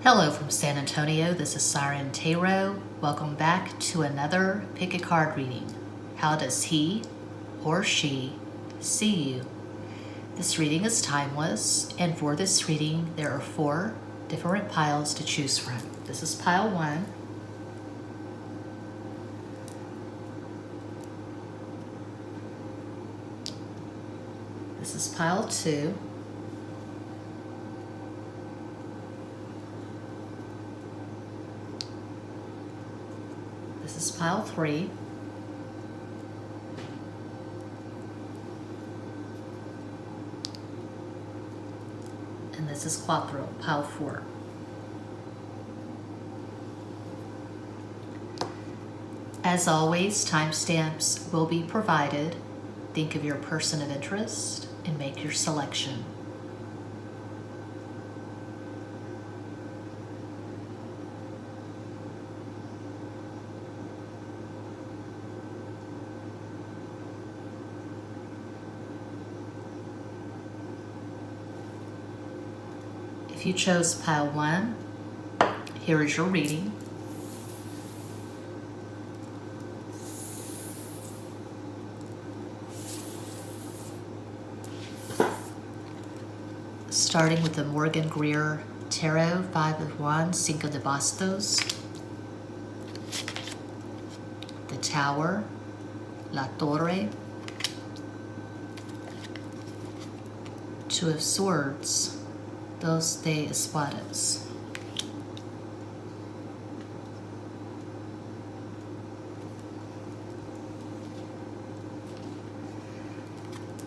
Hello from San Antonio, this is Siren Tarot. Welcome back to another pick a card reading. How does he or she see you? This reading is timeless, and for this reading there are 4 different piles to choose from. This is pile 1. This is pile 2. This is pile 3. And this is Quattro, pile 4. As always, timestamps will be provided. Think of your person of interest and make your selection. If you chose pile 1, here is your reading. Starting with the Morgan Greer Tarot, 5 of Wands, Cinco de Bastos, the Tower, La Torre, 2 of Swords, Dos de Espadas.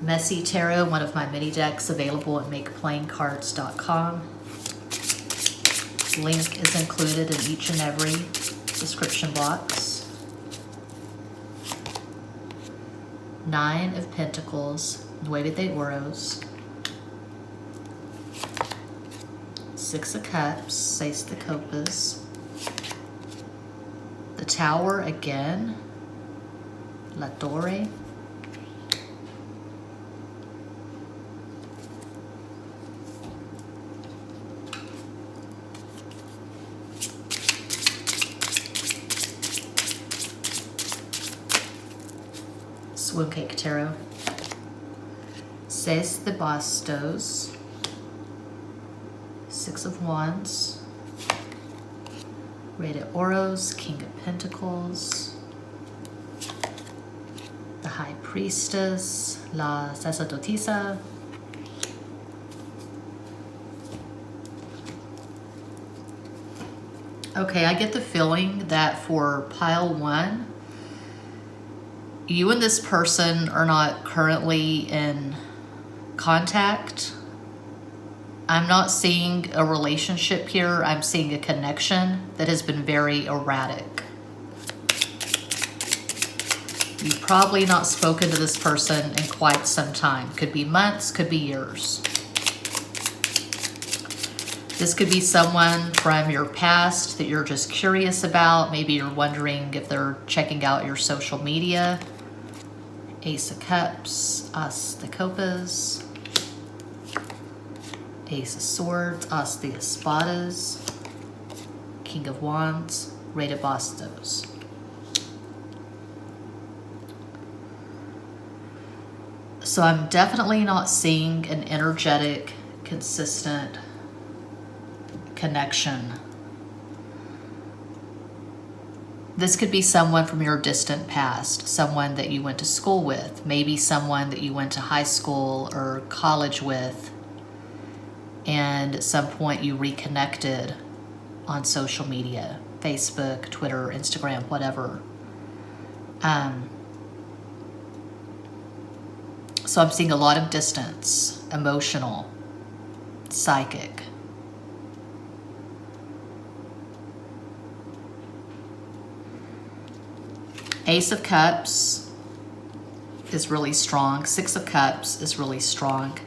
Messy Tarot, one of my mini decks available at makeplaincards.com. Link is included in each and every description box. 9 of Pentacles, Nueve de Oros. 6 of Cups, Seis de Copas. The Tower again, La Torre. Swim Cake Tarot, Seis de Bastos, 6 of Wands, Rey de Oros, King of Pentacles, the High Priestess, La Sacerdotisa, okay, I get the feeling that for pile 1, you and this person are not currently in contact. I'm not seeing a relationship here. I'm seeing a connection that has been very erratic. You've probably not spoken to this person in quite some time. Could be months, could be years. This could be someone from your past that you're just curious about. Maybe you're wondering if they're checking out your social media. Ace of Cups, As de Copas, Ace of Swords, As de Espadas, King of Wands, Rey de Bastos. So I'm definitely not seeing an energetic, consistent connection. This could be someone from your distant past, someone that you went to school with, maybe someone that you went to high school or college with, and at some point you reconnected on social media, Facebook, Twitter, Instagram, whatever. So I'm seeing a lot of distance, emotional, psychic. Ace of Cups is really strong. 6 of Cups is really strong.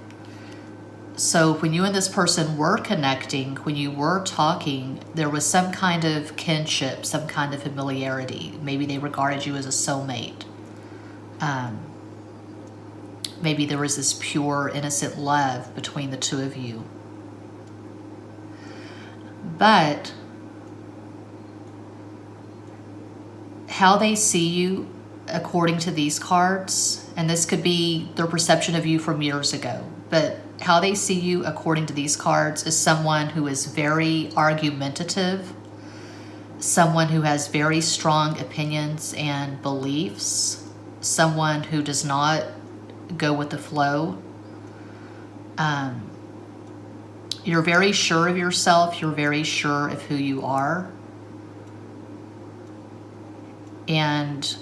So when you and this person were connecting, when you were talking, there was some kind of kinship, some kind of familiarity. Maybe they regarded you as a soulmate. Maybe there was this pure, innocent love between the two of you. But how they see you according to these cards, and this could be their perception of you from years ago, but how they see you according to these cards is someone who is very argumentative, someone who has very strong opinions and beliefs, someone who does not go with the flow. You're very sure of yourself. You're very sure of who you are. And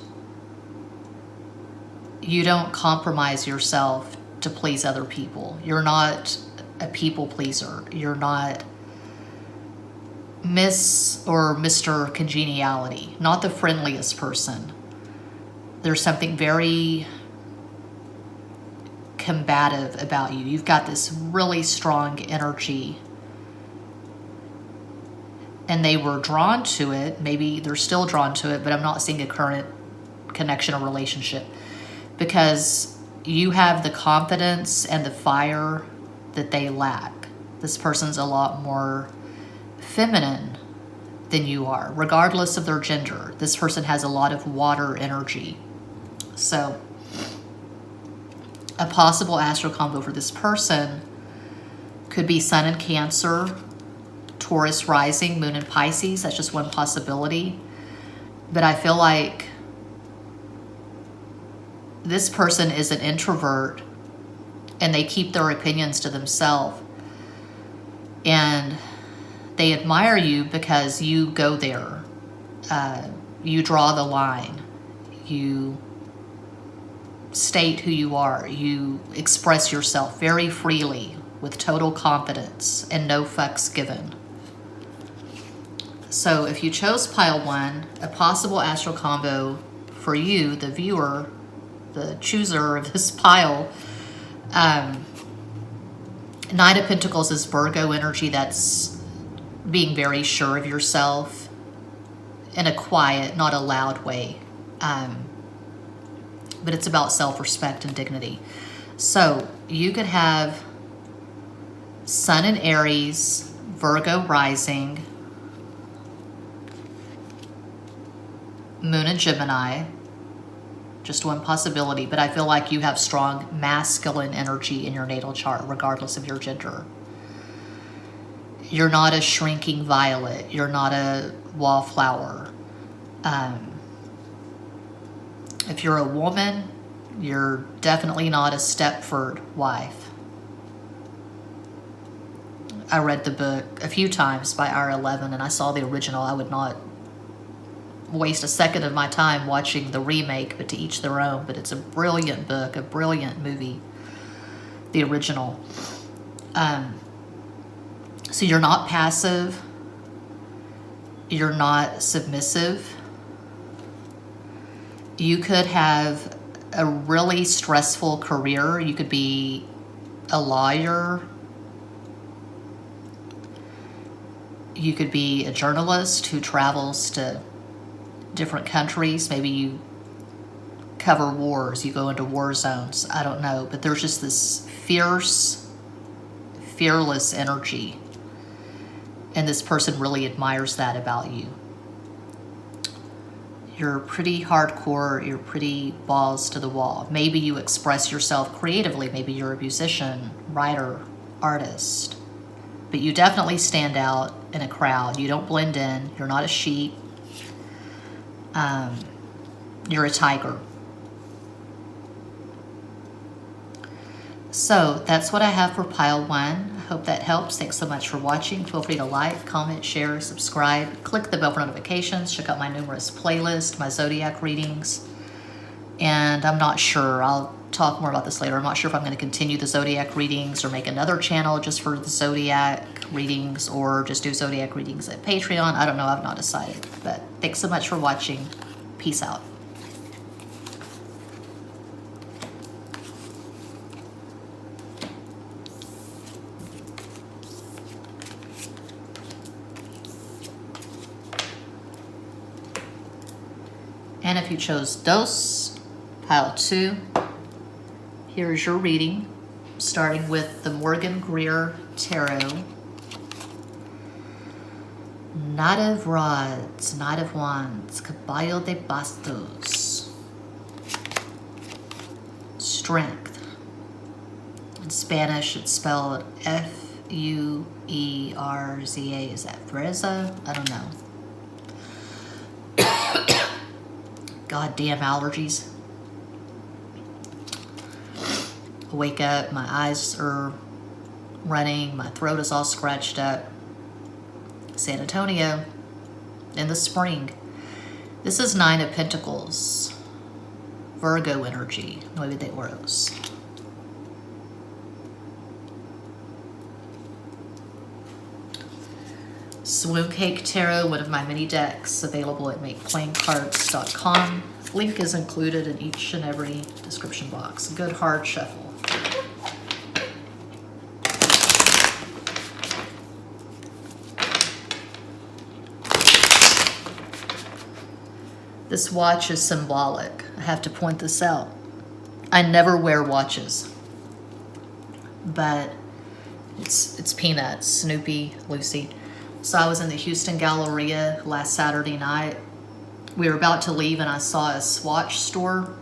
you don't compromise yourself to please other people. You're not a people pleaser. You're not Miss or Mr. Congeniality, not the friendliest person. There's something very combative about you. You've got this really strong energy, and they were drawn to it. Maybe they're still drawn to it, but I'm not seeing a current connection or relationship, because you have the confidence and the fire that they lack. This person's a lot more feminine than you are, regardless of their gender. This person has a lot of water energy. So a possible astral combo for this person could be Sun in Cancer, Taurus rising, Moon in Pisces. That's just one possibility. But I feel like this person is an introvert and they keep their opinions to themselves. And they admire you because you go there. You draw the line. You state who you are. You express yourself very freely with total confidence and no fucks given. So if you chose pile 1, a possible astral combo for you, the viewer, the chooser of this pile, Knight of Pentacles is Virgo energy. That's being very sure of yourself in a quiet, not a loud way. But it's about self-respect and dignity. So you could have Sun in Aries, Virgo rising, Moon in Gemini. Just one possibility, but I feel like you have strong masculine energy in your natal chart, regardless of your gender. You're not a shrinking violet. You're not a wallflower. If you're a woman, you're definitely not a Stepford wife. I read the book a few times by R11 and I saw the original. I would not waste a second of my time watching the remake, but to each their own. But it's a brilliant book, a brilliant movie, the original. So you're not passive. You're not submissive. You could have a really stressful career. You could be a lawyer. You could be a journalist who travels to different countries. Maybe you cover wars. You go into war zones. I don't know. But there's just this fierce, fearless energy. And this person really admires that about you. You're pretty hardcore. You're pretty balls to the wall. Maybe you express yourself creatively. Maybe you're a musician, writer, artist. But you definitely stand out in a crowd. You don't blend in. You're not a sheep. You're a tiger. So that's what I have for pile 1. I hope that helps. Thanks so much for watching. Feel free to like, comment, share, subscribe. Click the bell for notifications. Check out my numerous playlists, my zodiac readings. And I'm not sure. I'll talk more about this later. I'm not sure if I'm going to continue the zodiac readings or make another channel just for the zodiac readings or just do zodiac readings at Patreon. I don't know. I've not decided. But thanks so much for watching. Peace out. And if you chose Dos, pile 2, here's your reading, starting with the Morgan Greer Tarot. Knight of Rods, Knight of Wands, Caballo de Bastos. Strength. In Spanish, it's spelled F-U-E-R-Z-A. Is that Freza? I don't know. Goddamn allergies. I wake up, my eyes are running, my throat is all scratched up. San Antonio, in the spring. This is 9 of Pentacles. Virgo energy, 9 de Oros. Swoon Cake Tarot, one of my mini decks, available at makeplayingcards.com. Link is included in each and every description box. Good hard shuffle. This watch is symbolic. I have to point this out. I never wear watches, but it's Peanuts, Snoopy, Lucy. So I was in the Houston Galleria last Saturday night. We were about to leave and I saw a swatch store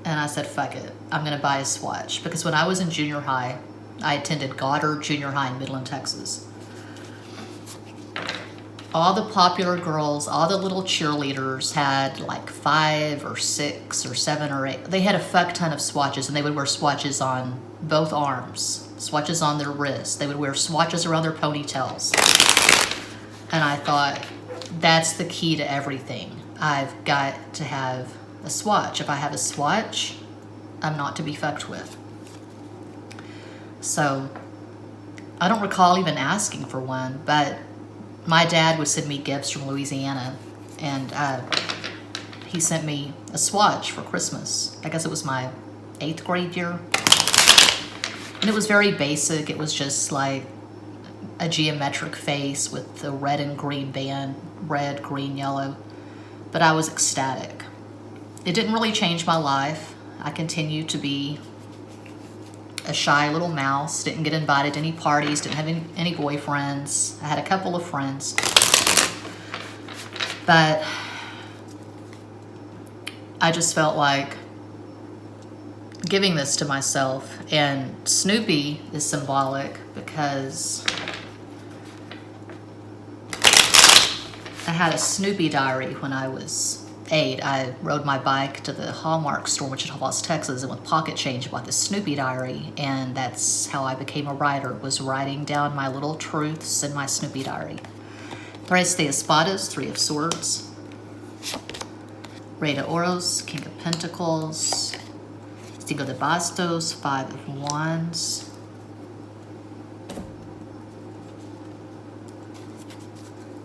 and I said, fuck it, I'm gonna buy a swatch. Because when I was in junior high, I attended Goddard Junior High in Midland, Texas. All the popular girls, all the little cheerleaders had like 5 or 6 or 7 or 8. They had a fuck ton of swatches, and they would wear swatches on both arms, swatches on their wrists. They would wear swatches around their ponytails. And I thought, that's the key to everything. I've got to have a swatch. If I have a swatch, I'm not to be fucked with. So I don't recall even asking for one, but my dad would send me gifts from Louisiana, and he sent me a swatch for Christmas. I guess it was my 8th grade year. And it was very basic. It was just like a geometric face with the red and green band, red, green, yellow. But I was ecstatic. It didn't really change my life. I continued to be a shy little mouse, didn't get invited to any parties, didn't have any boyfriends. I had a couple of friends. But I just felt like giving this to myself. And Snoopy is symbolic because I had a Snoopy diary when I was 8. I rode my bike to the Hallmark store in Wichita Falls, Texas, and with pocket change bought this Snoopy diary, and that's how I became a writer, was writing down my little truths in my Snoopy diary. Tres de Espadas, 3 of Swords. Rey de Oros, King of Pentacles. Cinco de Bastos, 5 of Wands.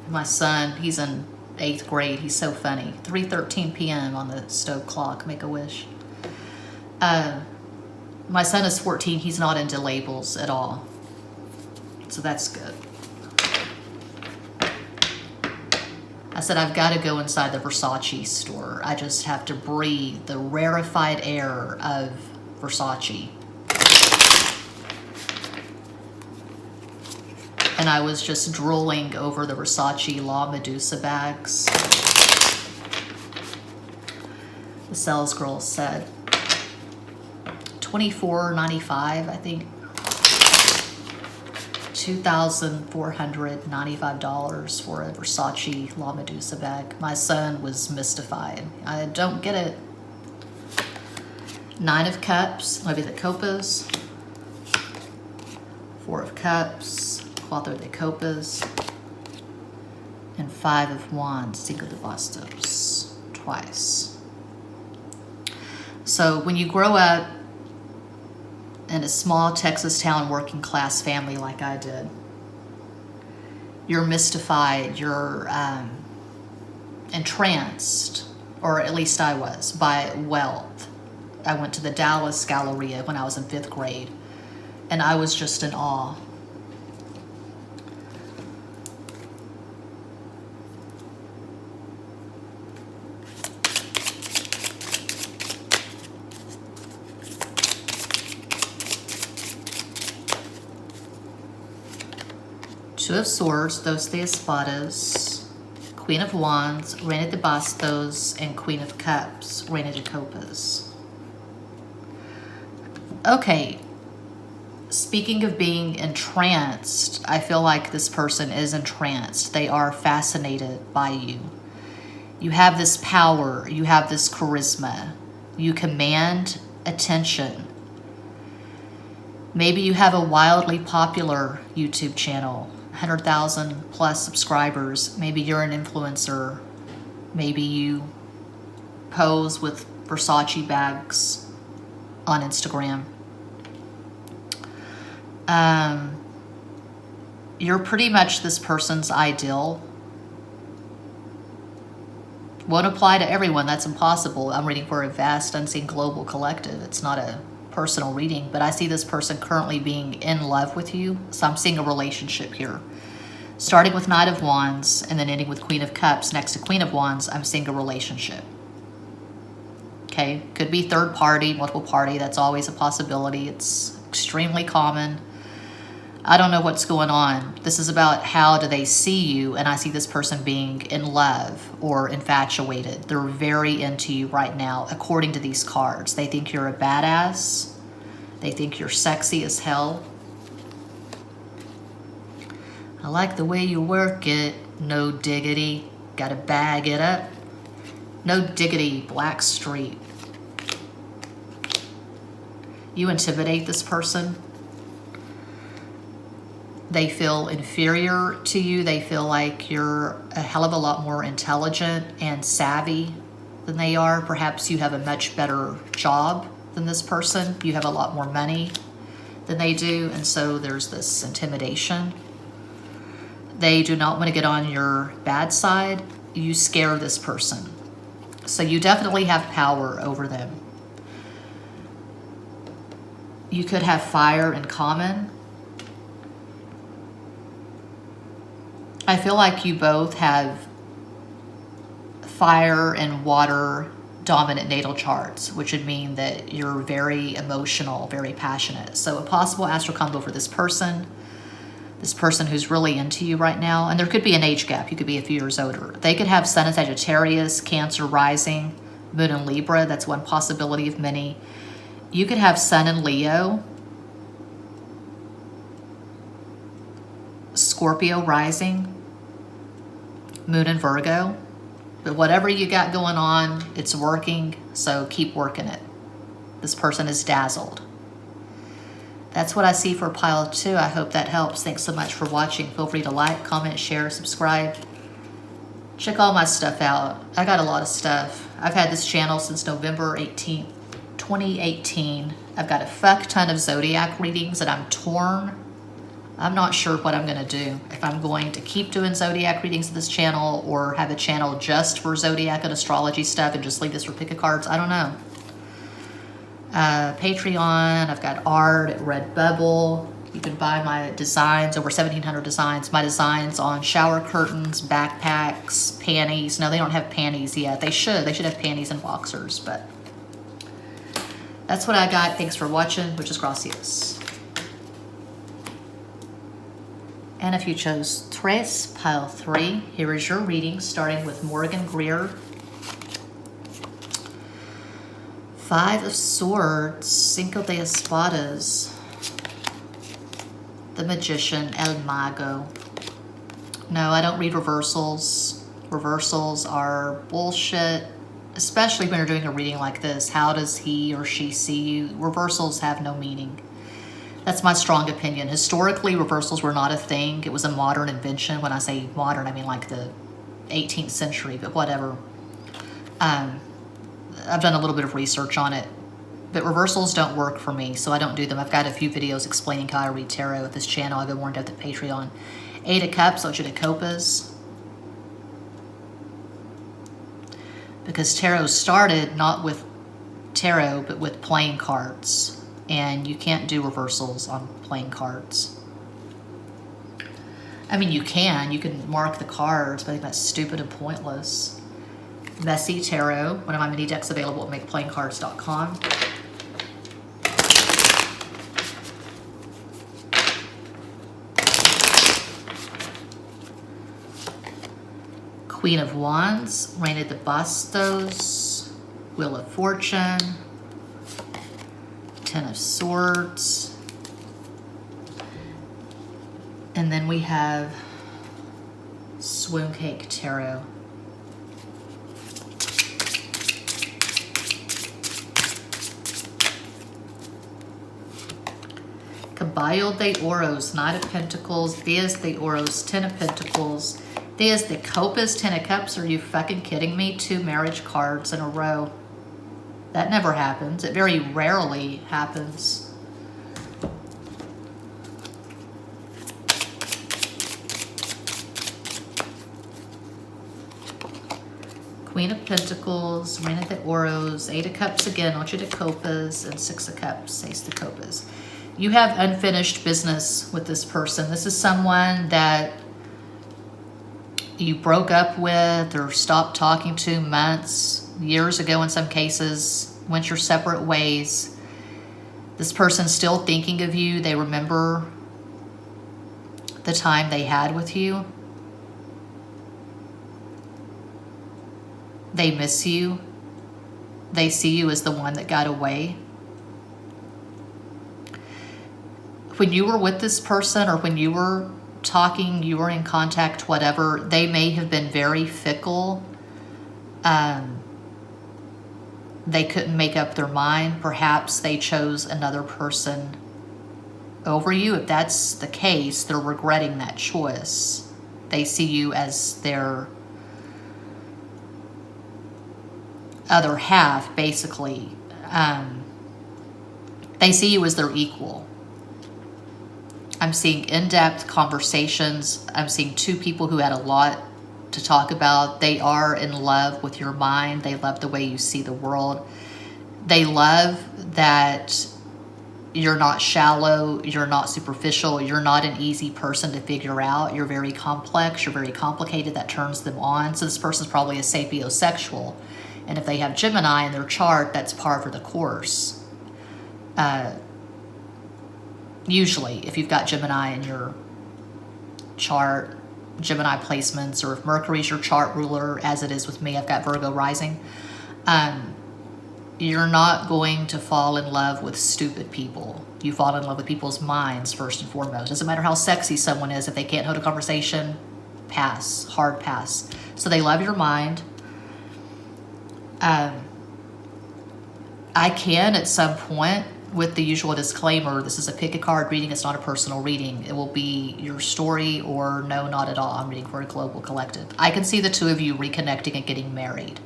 My son, he's in 8th grade. He's so funny. 3:13 p.m. on the stove clock. Make a wish. My son is 14. He's not into labels at all. So that's good. I said, I've got to go inside the Versace store. I just have to breathe the rarefied air of Versace. And I was just drooling over the Versace La Medusa bags. The sales girl said $24.95, I think. $2,495 for a Versace La Medusa bag. My son was mystified. I don't get it. 9 of Cups, maybe the Copas. 4 of Cups. Cuatro de Copas, and 5 of Wands, Cinco de Bastos, twice. So when you grow up in a small Texas town working class family like I did, you're mystified, you're entranced, or at least I was, by wealth. I went to the Dallas Galleria when I was in 5th grade, and I was just in awe. Two of Swords, Dos de Espadas, Queen of Wands, Reina de Bastos, and Queen of Cups, Reina de Copas. Okay, speaking of being entranced, I feel like this person is entranced. They are fascinated by you. You have this power, you have this charisma, you command attention. Maybe you have a wildly popular YouTube channel, 100,000 plus subscribers. Maybe you're an influencer. Maybe you pose with Versace bags on Instagram. You're pretty much this person's ideal. Won't apply to everyone. That's impossible. I'm reading for a vast, unseen global collective. It's not a personal reading, but I see this person currently being in love with you. So I'm seeing a relationship here. Starting with Knight of Wands and then ending with Queen of Cups next to Queen of Wands, I'm seeing a relationship. Okay, could be third party, multiple party. That's always a possibility. It's extremely common. I don't know what's going on. This is about how do they see you, and I see this person being in love or infatuated. They're very into you right now, according to these cards. They think you're a badass. They think you're sexy as hell. I like the way you work it. No diggity. Gotta bag it up. No diggity, Black Street. You intimidate this person. They feel inferior to you. They feel like you're a hell of a lot more intelligent and savvy than they are. Perhaps you have a much better job than this person. You have a lot more money than they do, and so there's this intimidation. They do not want to get on your bad side. You scare this person. So you definitely have power over them. You could have fire in common. I feel like you both have fire and water dominant natal charts, which would mean that you're very emotional, very passionate. So a possible astral combo for this person who's really into you right now, and there could be an age gap. You could be a few years older. They could have Sun in Sagittarius, Cancer rising, Moon in Libra. That's one possibility of many. You could have Sun in Leo, Scorpio rising, Moon in Virgo. But whatever you got going on, it's working, so keep working it. This person is dazzled. That's what I see for pile 2. I hope that helps. Thanks so much for watching. Feel free to like, comment, share, subscribe. Check all my stuff out. I got a lot of stuff. I've had this channel since November 18th, 2018. I've got a fuck ton of zodiac readings and I'm torn. I'm not sure what I'm going to do. If I'm going to keep doing zodiac readings to this channel or have a channel just for zodiac and astrology stuff and just leave this for pick-a-cards. I don't know. Patreon, I've got art at Redbubble. You can buy my designs, over 1,700 designs. My designs on shower curtains, backpacks, panties. No, they don't have panties yet. They should. They should have panties and boxers, but that's what I got. Thanks for watching. Muchas gracias. And if you chose Tres, pile 3, here is your reading, starting with Morgan Greer. 5 of Swords, Cinco de Espadas, the Magician, El Mago. No, I don't read reversals. Reversals are bullshit, especially when you're doing a reading like this. How does he or she see you? Reversals have no meaning. That's my strong opinion. Historically, reversals were not a thing. It was a modern invention. When I say modern, I mean like the 18th century, but whatever. I've done a little bit of research on it, but reversals don't work for me, so I don't do them. I've got a few videos explaining how I read tarot at this channel. I've been more in depth at Patreon. 8 of Cups, Ocho de Copas. Because tarot started not with tarot, but with playing cards. And you can't do reversals on playing cards. I mean, you can mark the cards, but I think that's stupid and pointless. Messy Tarot, one of my mini decks available at makeplayingcards.com. Queen of Wands, Reina de Bastos, Wheel of Fortune, Ten of Swords, and then we have Swoon Cake Tarot. Caballo de Oros, Knight of Pentacles, Diez de Oros, Ten of Pentacles, Diez de Copas, Ten of Cups. Are you fucking kidding me? 2 marriage cards in a row. That never happens. It very rarely happens. Queen of Pentacles, Reina de Oros, 8 of Cups again, Ocho de Copas, and 6 of Cups, Ace de Copas. You have unfinished business with this person. This is someone that you broke up with or stopped talking to months, years ago in some cases, went your separate ways. This person's still thinking of you. They remember the time they had with you. They miss you. They see you as the one that got away. When you were with this person or when you were talking, you were in contact, whatever, they may have been very fickle. They couldn't make up their mind. Perhaps they chose another person over you. If that's the case, they're regretting that choice. They see you as their other half, basically. They see you as their equal. I'm seeing in-depth conversations. I'm seeing 2 people who had a lot to talk about. They are in love with your mind. They love the way you see the world. They love that you're not shallow. You're not superficial. You're not an easy person to figure out. You're very complex. You're very complicated. That turns them on. So this person's probably a sapiosexual. And if they have Gemini in their chart, that's par for the course. Usually, if you've got Gemini in your chart, Gemini placements, or if Mercury's your chart ruler, as it is with me, I've got Virgo rising, you're not going to fall in love with stupid people. You fall in love with people's minds first and foremost. Doesn't matter how sexy someone is, if they can't hold a conversation, pass, hard pass. So they love your mind. I can, at some point, with the usual disclaimer, this is a pick a card reading, it's not a personal reading. It will be your story or no, not at all. I'm reading for a global collective. I can see the 2 of you reconnecting and getting married.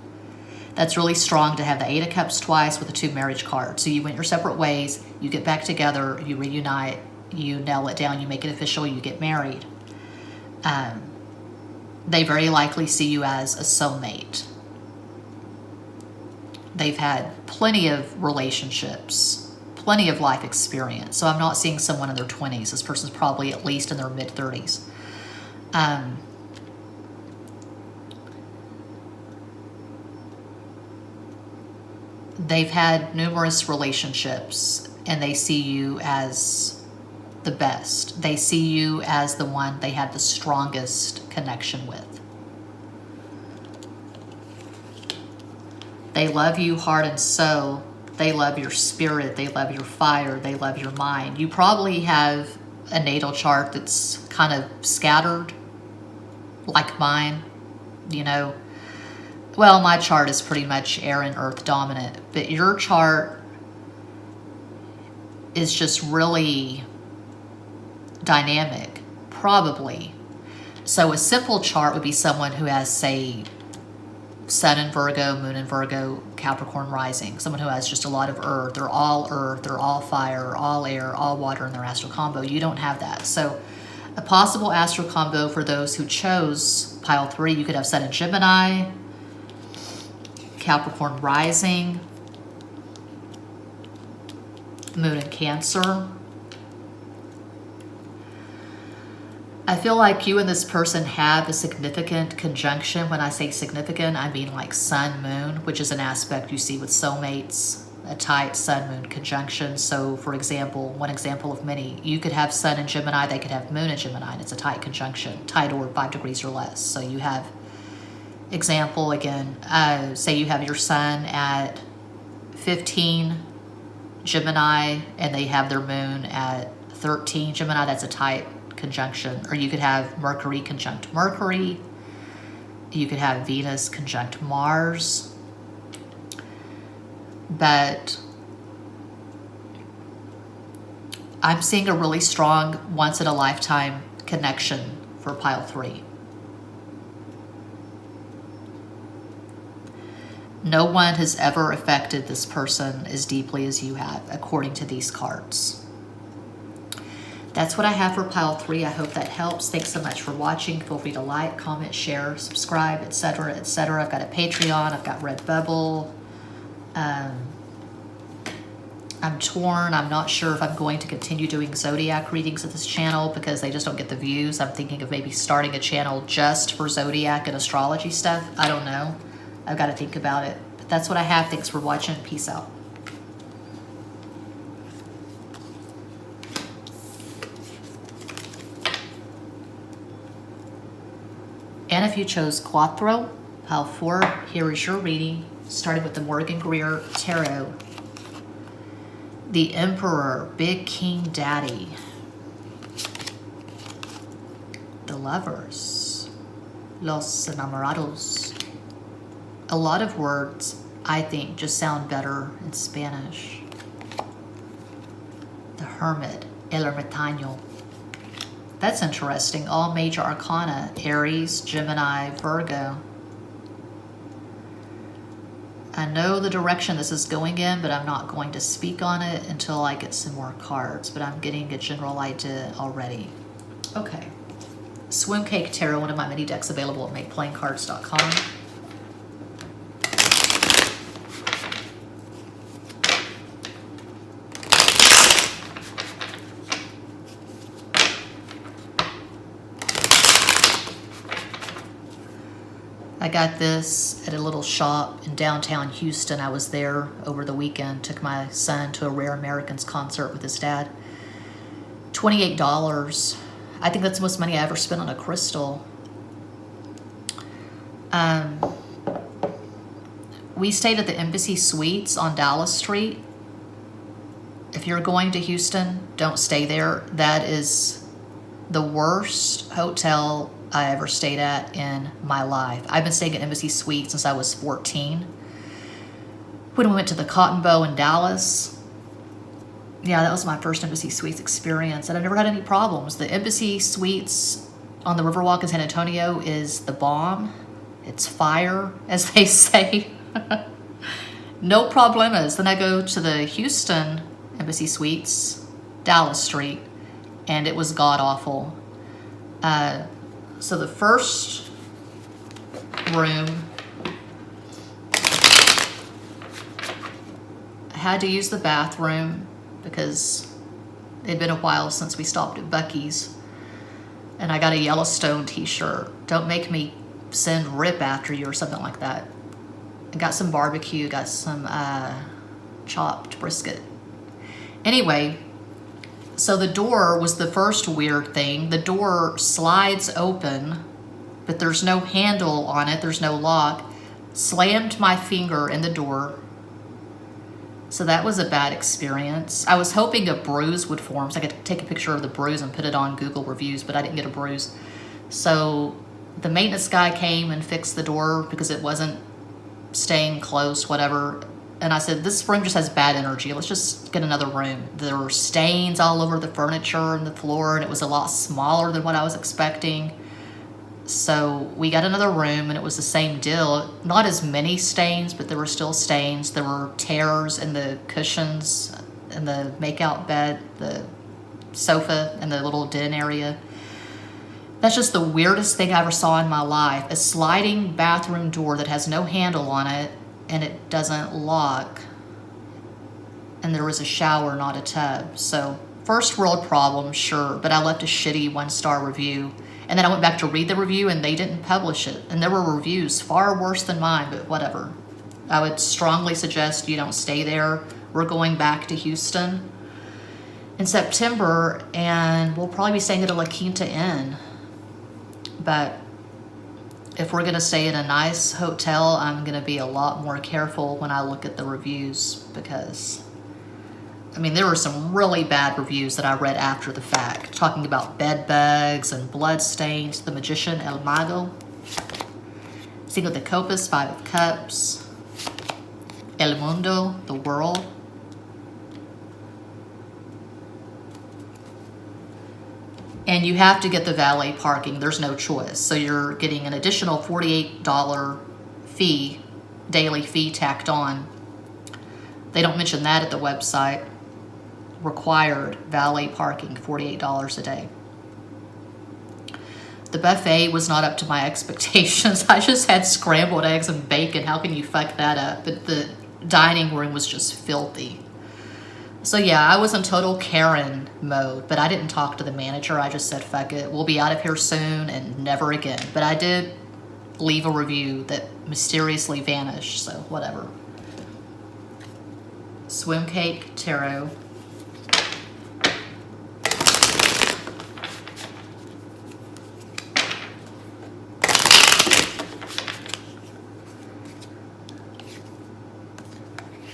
That's really strong to have the 8 of Cups twice with the 2 marriage cards. So you went your separate ways, you get back together, you reunite, you nail it down, you make it official, you get married. They very likely see you as a soulmate. They've had plenty of relationships, plenty of life experience. So I'm not seeing someone in their 20s. This person's probably at least in their mid-30s. They've had numerous relationships, and they see you as the best. They see you as the one they had the strongest connection with. They love you heart and soul. They love your spirit. They love your fire. They love your mind. You probably have a natal chart that's kind of scattered, like mine, you know. Well, my chart is pretty much air and earth dominant, but your chart is just really dynamic, probably. So a simple chart would be someone who has, say, Sun in Virgo, Moon in Virgo, Capricorn rising. Someone who has just a lot of earth. They're all fire, all air, all water in their astral combo. You don't have that. So a possible astral combo for those who chose pile 3, you could have Sun in Gemini, Capricorn rising, Moon in Cancer. I feel like you and this person have a significant conjunction. When I say significant, I mean like Sun, Moon, which is an aspect you see with soulmates, a tight Sun-Moon conjunction. So, for example, one example of many, you could have Sun in Gemini, they could have Moon in Gemini, and it's a tight conjunction, tight or 5 degrees or less. So you have Example again, say you have your sun at 15 Gemini and they have their moon at 13 Gemini. That's a tight conjunction. Or you could have Mercury conjunct Mercury. You could have Venus conjunct Mars. But I'm seeing a really strong once in a lifetime connection for pile 3. No one has ever affected this person as deeply as you have, according to these cards. That's what I have for pile 3. I hope that helps. Thanks so much for watching. Feel free to like, comment, share, subscribe, etc., etc. I've got a Patreon. I've got Redbubble. I'm torn. I'm not sure if I'm going to continue doing zodiac readings at this channel because they just don't get the views. I'm thinking of maybe starting a channel just for zodiac and astrology stuff. I don't know. I've got to think about it. But that's what I have. Thanks for watching. Peace out. And if you chose Quattro, pile 4, here is your reading, starting with the Morgan Greer Tarot. The Emperor, Big King Daddy. The Lovers, Los Enamorados. A lot of words, I think, just sound better in Spanish. The Hermit, El Ermitaño. That's interesting. All major arcana, Aries, Gemini, Virgo. I know the direction this is going in, but I'm not going to speak on it until I get some more cards, but I'm getting a general idea already. Okay. Swim Cake Tarot, one of my mini decks available at MakePlayingCards.com. I got this at a little shop in downtown Houston. I was there over the weekend, took my son to a Rare Americans concert with his dad. $28. I think that's the most money I ever spent on a crystal. We stayed at the Embassy Suites on Dallas Street. If you're going to Houston, don't stay there. That is the worst hotel I ever stayed at in my life. I've been staying at Embassy Suites since I was 14. When we went to the Cotton Bow in Dallas, yeah, that was my first Embassy Suites experience, and I never had any problems. The Embassy Suites on the Riverwalk in San Antonio is the bomb. It's fire, as they say. No problemas. Then I go to the Houston Embassy Suites, Dallas Street, and it was god-awful. So the first room, I had to use the bathroom because it had been a while since we stopped at Buc-ee's, and I got a Yellowstone t-shirt. Don't make me send Rip after you or something like that. I got some barbecue, got some chopped brisket. Anyway, so the door was the first weird thing. The door slides open, but there's no handle on it. There's no lock. Slammed my finger in the door. So that was a bad experience. I was hoping a bruise would form so I could take a picture of the bruise and put it on Google reviews, but I didn't get a bruise. So the maintenance guy came and fixed the door because it wasn't staying closed, whatever. And I said, this room just has bad energy. Let's just get another room. There were stains all over the furniture and the floor, and it was a lot smaller than what I was expecting. So we got another room, and it was the same deal. Not as many stains, but there were still stains. There were tears in the cushions in the makeout bed, the sofa, and the little den area. That's just the weirdest thing I ever saw in my life. A sliding bathroom door that has no handle on it, and it doesn't lock. And there was a shower, not a tub. So first world problem, sure, but I left a shitty 1-star review. And then I went back to read the review and they didn't publish it. And there were reviews far worse than mine, but whatever. I would strongly suggest you don't stay there. We're going back to Houston in September, and we'll probably be staying at a La Quinta Inn. But if we're going to stay in a nice hotel, I'm going to be a lot more careful when I look at the reviews, because, I mean, there were some really bad reviews that I read after the fact, talking about bed bugs and blood stains. The Magician, El Mago. Cinco de Copas, Five of Cups. El Mundo, the world. And you have to get the valet parking. There's no choice. So you're getting an additional $48 fee, daily fee tacked on. They don't mention that at the website. Required valet parking, $48 a day. The buffet was not up to my expectations. I just had scrambled eggs and bacon. How can you fuck that up? But the dining room was just filthy. So yeah, I was in total Karen mode, but I didn't talk to the manager. I just said, fuck it, we'll be out of here soon and never again. But I did leave a review that mysteriously vanished, so whatever. Swim Cake Tarot.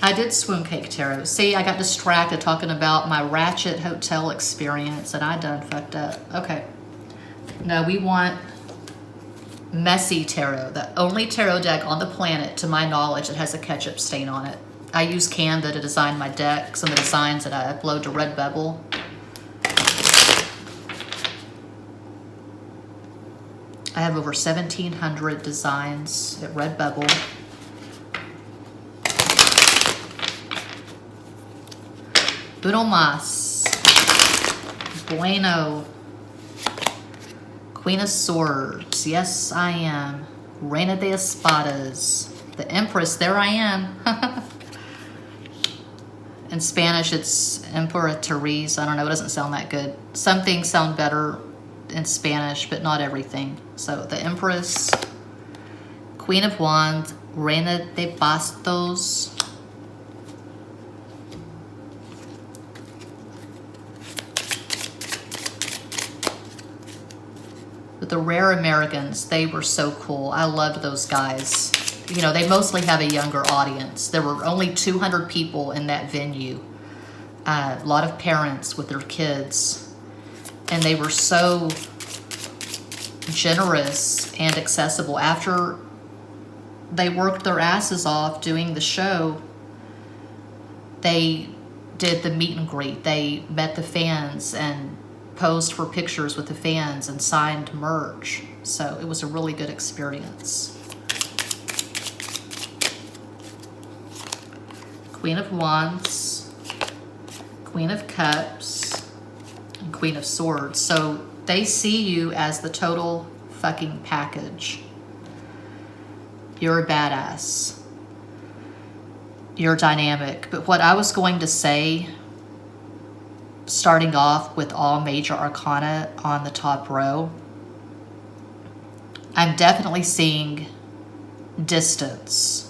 I did Swim Cake Tarot. See, I got distracted talking about my Ratchet Hotel experience, and I done fucked up. Okay. No, we want Messy Tarot, the only tarot deck on the planet, to my knowledge, that has a ketchup stain on it. I use Canva to design my decks and the designs that I upload to Redbubble. I have over 1,700 designs at Redbubble. Uno más. Bueno. Queen of Swords. Yes, I am. Reina de Espadas. The Empress. There I am. In Spanish, it's Imperatriz. I don't know. It doesn't sound that good. Some things sound better in Spanish, but not everything. So, the Empress. Queen of Wands. Reina de Bastos. But the Rare Americans, they were so cool. I loved those guys. You know, they mostly have a younger audience. There were only 200 people in that venue. A lot of parents with their kids. And they were so generous and accessible. After they worked their asses off doing the show, they did the meet and greet. They met the fans and posed for pictures with the fans and signed merch. So it was a really good experience. Queen of Wands, Queen of Cups, and Queen of Swords. So they see you as the total fucking package. You're a badass. You're dynamic. But what I was going to say, starting off with all major arcana on the top row, I'm definitely seeing distance.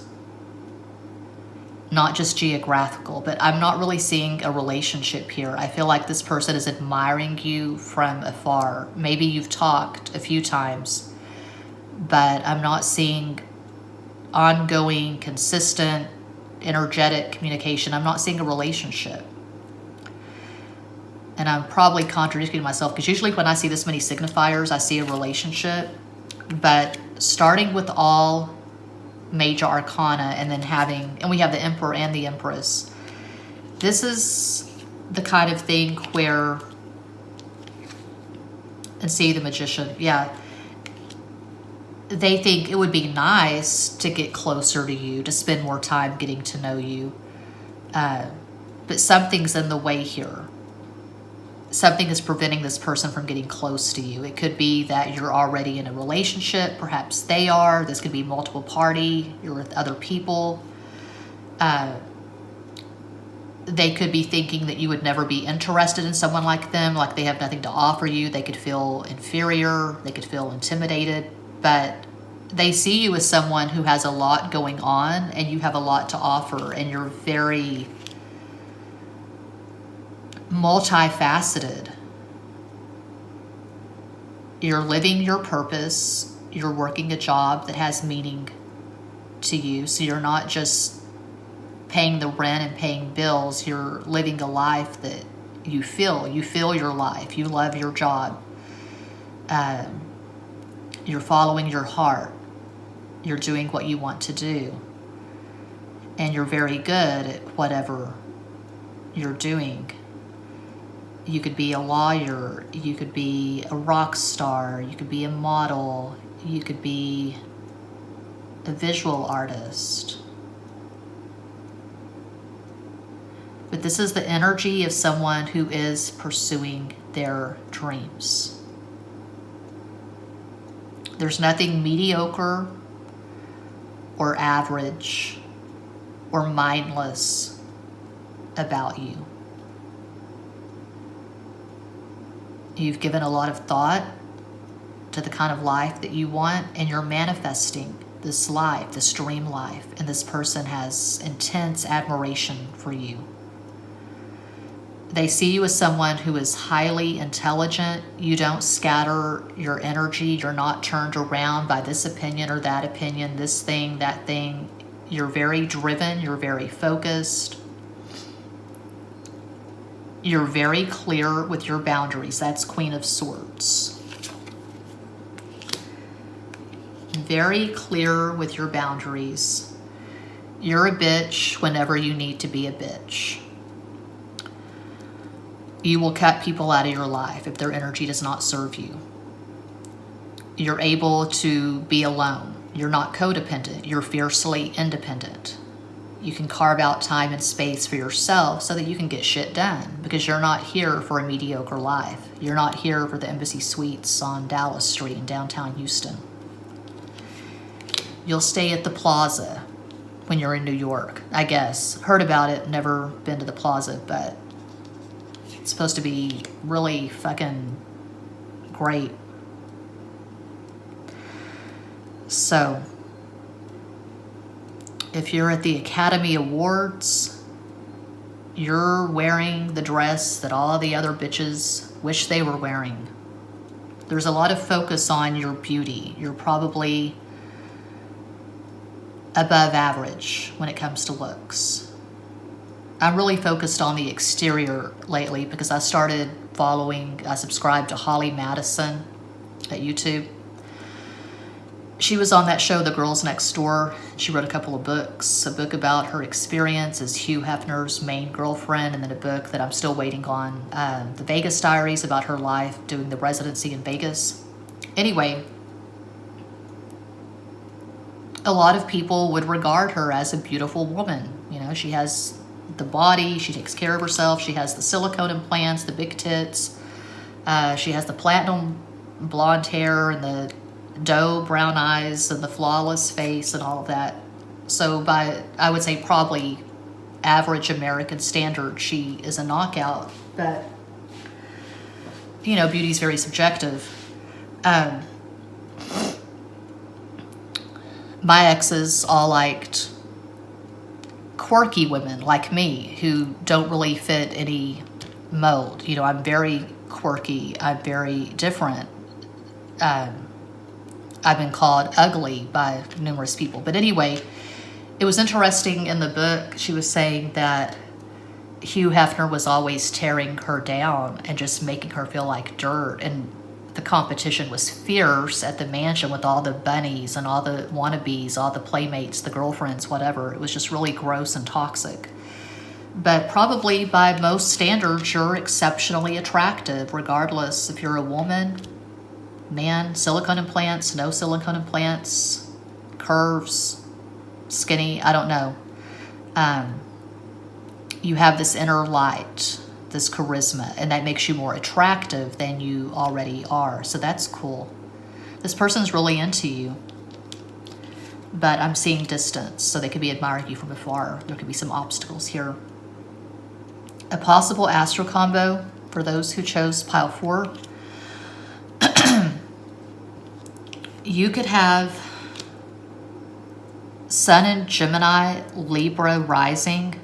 Not just geographical, but I'm not really seeing a relationship here. I feel like this person is admiring you from afar. Maybe you've talked a few times, but I'm not seeing ongoing, consistent, energetic communication. I'm not seeing a relationship. And I'm probably contradicting myself, because usually when I see this many signifiers, I see a relationship. But starting with all major arcana and then having, and we have the Emperor and the Empress, this is the kind of thing where, and see the Magician, yeah, they think it would be nice to get closer to you, to spend more time getting to know you. But something's in the way here. Something is preventing this person from getting close to you. It could be that you're already in a relationship. Perhaps they are. This could be multiple party. You're with other people. They could be thinking that you would never be interested in someone like them, like they have nothing to offer you. They could feel inferior. They could feel intimidated. But they see you as someone who has a lot going on, and you have a lot to offer, and you're very multifaceted. You're living your purpose. you're working a job that has meaning to you. So you're not just paying the rent and paying bills. You're living a life that you feel. You feel your life. You love your job. You're following your heart. You're doing what you want to do. And you're very good at whatever you're doing. You could be a lawyer. You could be a rock star. You could be a model. You could be a visual artist. But this is the energy of someone who is pursuing their dreams. There's nothing mediocre or average or mindless about you. You've given a lot of thought to the kind of life that you want, and you're manifesting this life, this dream life, and this person has intense admiration for you. They see you as someone who is highly intelligent. You don't scatter your energy. You're not turned around by this opinion or that opinion, this thing, that thing. You're very driven. You're very focused. You're very clear with your boundaries. That's Queen of Swords. Very clear with your boundaries. You're a bitch whenever you need to be a bitch. You will cut people out of your life if their energy does not serve you. You're able to be alone. You're not codependent. You're fiercely independent. You can carve out time and space for yourself so that you can get shit done, because you're not here for a mediocre life. You're not here for the Embassy Suites on Dallas Street in downtown Houston. You'll stay at the Plaza when you're in New York, I guess. Heard about it, never been to the Plaza, but it's supposed to be really fucking great. So, if you're at the Academy Awards, you're wearing the dress that all the other bitches wish they were wearing. There's a lot of focus on your beauty. You're probably above average when it comes to looks. I'm really focused on the exterior lately because I subscribed to Holly Madison at YouTube. She was on that show, The Girls Next Door. She wrote a couple of books, a book about her experience as Hugh Hefner's main girlfriend, and then a book that I'm still waiting on, The Vegas Diaries, about her life doing the residency in Vegas. Anyway, a lot of people would regard her as a beautiful woman. You know, she has the body, she takes care of herself, she has the silicone implants, the big tits, she has the platinum blonde hair and the doe brown eyes and the flawless face and all of that. So by, I would say, probably average American standard, she is a knockout. But, you know, beauty is very subjective. My exes all liked quirky women like me who don't really fit any mold. You know, I'm very quirky. I'm very different. I've been called ugly by numerous people. But anyway, it was interesting in the book. She was saying that Hugh Hefner was always tearing her down and just making her feel like dirt. And the competition was fierce at the mansion with all the bunnies and all the wannabes, all the playmates, the girlfriends, whatever. It was just really gross and toxic. But probably by most standards, you're exceptionally attractive, regardless if you're a woman, man, silicone implants, no silicone implants, curves, skinny, I don't know. You have this inner light, this charisma, and that makes you more attractive than you already are. So that's cool. This person's really into you, but I'm seeing distance, so they could be admiring you from afar. There could be some obstacles here. A possible astro combo for those who chose pile 4. You could have Sun in Gemini, Libra rising,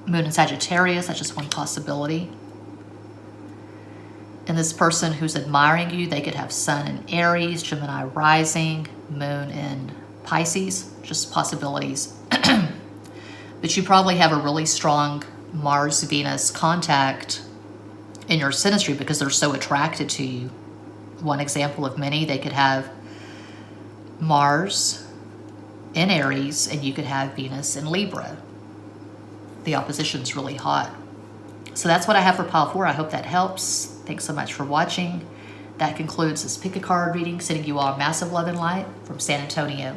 Moon in Sagittarius. That's just one possibility. And this person who's admiring you, they could have Sun in Aries, Gemini rising, Moon in Pisces, just possibilities. But you probably have a really strong Mars-Venus contact in your synastry because they're so attracted to you. One example of many, they could have Mars in Aries and you could have Venus in Libra. The opposition's really hot. So that's what I have for pile 4. I hope that helps. Thanks so much for watching. That concludes this pick a card reading, sending you all massive love and light from San Antonio.